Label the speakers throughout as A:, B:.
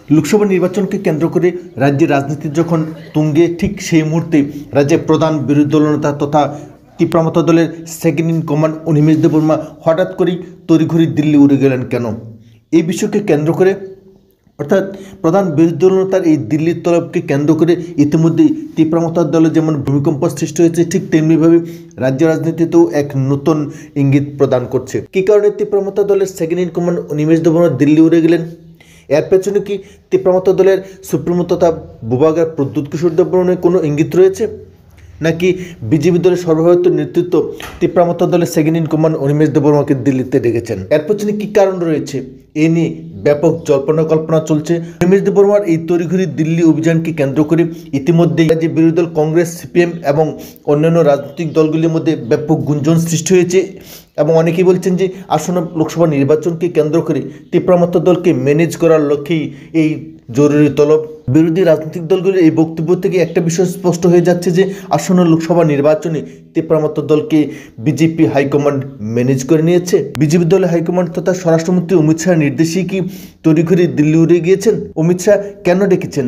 A: লোকসভা নির্বাচনকে কেন্দ্র করে রাজ্যের রাজনীতি যখন তুঙ্গে, ঠিক সেই মুহূর্তে রাজ্যের প্রধান বিরোধী দলনেতা তথা তীব্রমতা দলের second in command Animesh Debbarma হঠাৎ করেই তড়িঘড়ি দিল্লি উড়ে গেলেন কেন? এই বিষয়কে কেন্দ্র করে, অর্থাৎ প্রধান বিরোধী দলনেতার এই দিল্লির তলবকে কেন্দ্র করে ইতিমধ্যেই তীব্রমতার দলে যেমন ভূমিকম্প সৃষ্টি হয়েছে, ঠিক তেমনিভাবে রাজ্য রাজনীতিতেও এক নতুন ইঙ্গিত প্রদান করছে। কী কারণে তীব্রমতা দলের second in command Animesh Debbarma Delhi উড়ে গেলেন? এর পেছনে কি তীব্রমতা দলের সুপ্রিমো তথা বুবাগার প্রদ্যুৎ কিশোর দেববর্মনের কোনো ইঙ্গিত রয়েছে, নাকি বিজেপি দলের সর্বভারতীয় নেতৃত্ব তীব্রমতা দলের সেকেন্ড ইন কমান্ড অনিমেষ দেববর্মাকে দিল্লিতে ডেকেছেন? এর পেছনে কী কারণ রয়েছে? এ নিয়ে ব্যাপক জল্পনা কল্পনা চলছে। অনিমেষ দেববর্মার এই তড়িঘড়ি দিল্লি অভিযানকে কেন্দ্র করে ইতিমধ্যেই যে বিরোধী দল কংগ্রেস, সিপিএম এবং অন্যান্য রাজনৈতিক দলগুলির মধ্যে ব্যাপক গুঞ্জন সৃষ্টি হয়েছে এবং অনেকেই বলছেন যে আসন্ন লোকসভা নির্বাচনকে কেন্দ্র করে তীব্রমতা দলকে ম্যানেজ করার লক্ষ্যেই এই জরুরি তলব। বিরোধী রাজনৈতিক দলগুলির এই বক্তব্য থেকে একটা বিষয় স্পষ্ট হয়ে যাচ্ছে যে আসন্ন লোকসভা নির্বাচনে তীব্রমতা দলকে বিজেপি হাইকমান্ড ম্যানেজ করে নিয়েছে। বিজেপি দলের হাইকমান্ড তথা স্বরাষ্ট্রমন্ত্রী অমিত শাহের নির্দেশেই কি তড়িঘড়ি দিল্লি উড়ে গিয়েছেন? অমিত শাহ কেন ডেকেছেন?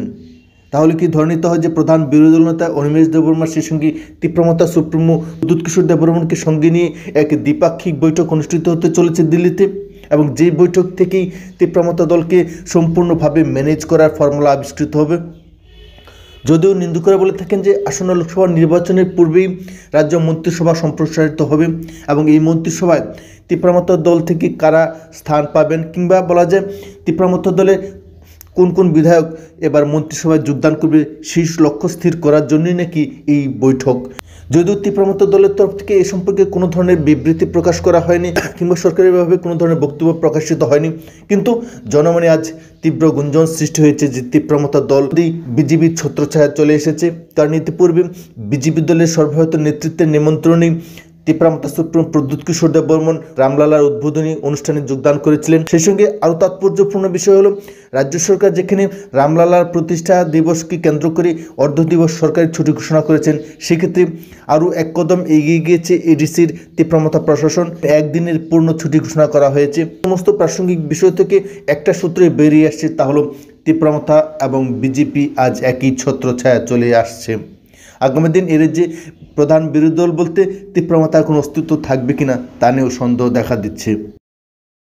A: তাহলে কি ধরে নিতে হয় যে প্রধান বিরোধী দলনেতা অনিমেষ দেববর্মা, সেই সঙ্গে তীব্রমতা সুপ্রিমো প্রদ্যুৎ কিশোর দেববর্মনকে সঙ্গে নিয়ে এক দ্বিপাক্ষিক বৈঠক অনুষ্ঠিত হতে চলেছে দিল্লিতে, এবং যেই বৈঠক থেকেই তীব্রমতা দলকে সম্পূর্ণভাবে ম্যানেজ করার ফর্মুলা আবিষ্কৃত হবে। যদিও নিন্দুকরা বলে থাকেন যে আসন্ন লোকসভা নির্বাচনের পূর্বেই রাজ্য মন্ত্রিসভা সম্প্রসারিত হবে এবং এই মন্ত্রিসভায় তীব্রমতা দল থেকে কারা স্থান পাবেন, কিংবা বলা যায় তীব্রমতা দলের কোন কোন বিধায়ক এবার মন্ত্রিসভায় যোগদান করবে, শীর্ষ লক্ষ্য স্থির করার জন্যই নাকি এই বৈঠক। যদিও তীব্রমতা দলের তরফ থেকে এ সম্পর্কে কোনো ধরনের বিবৃতি প্রকাশ করা হয়নি কিংবা সরকারিভাবে কোনো ধরনের বক্তব্য প্রকাশিত হয়নি, কিন্তু জনমনে আজ তীব্র গুঞ্জন সৃষ্টি হয়েছে যে তীব্রমতা দল বিজেপির ছত্রছায়া চলে এসেছে। কারণ ইতিপূর্বে বিজেপি দলের সর্বভারতীয় নেতৃত্বের নিমন্ত্রণেই তীব্রমতা সুপ্রিমো প্রদ্যুৎ কিশোর দেববর্মন রামলালার উদ্বোধনী অনুষ্ঠানে যোগদান করেছিলেন। সেই সঙ্গে আরও তাৎপর্যপূর্ণ বিষয় হলো, রাজ্য সরকার যেখানে রামলালার প্রতিষ্ঠা দিবসকে কেন্দ্র করে অর্ধ দিবস সরকারি ছুটি ঘোষণা করেছেন, সেক্ষেত্রে আরও এক কদম এগিয়ে গিয়েছে এডিসির তীব্রমতা প্রশাসন। একদিনের পূর্ণ ছুটি ঘোষণা করা হয়েছে। সমস্ত প্রাসঙ্গিক বিষয় থেকে একটা সূত্রে বেরিয়ে আসছে, তা হলো তীব্রমতা এবং বিজেপি আজ একই ছত্রছায়া চলে আসছে। আগামী দিন এর যে প্রধান বিরোধী দল বলতে তীব্রমতার কোনো অস্তিত্ব থাকবে কিনা তা নিয়েও সন্দেহ দেখা দিচ্ছে।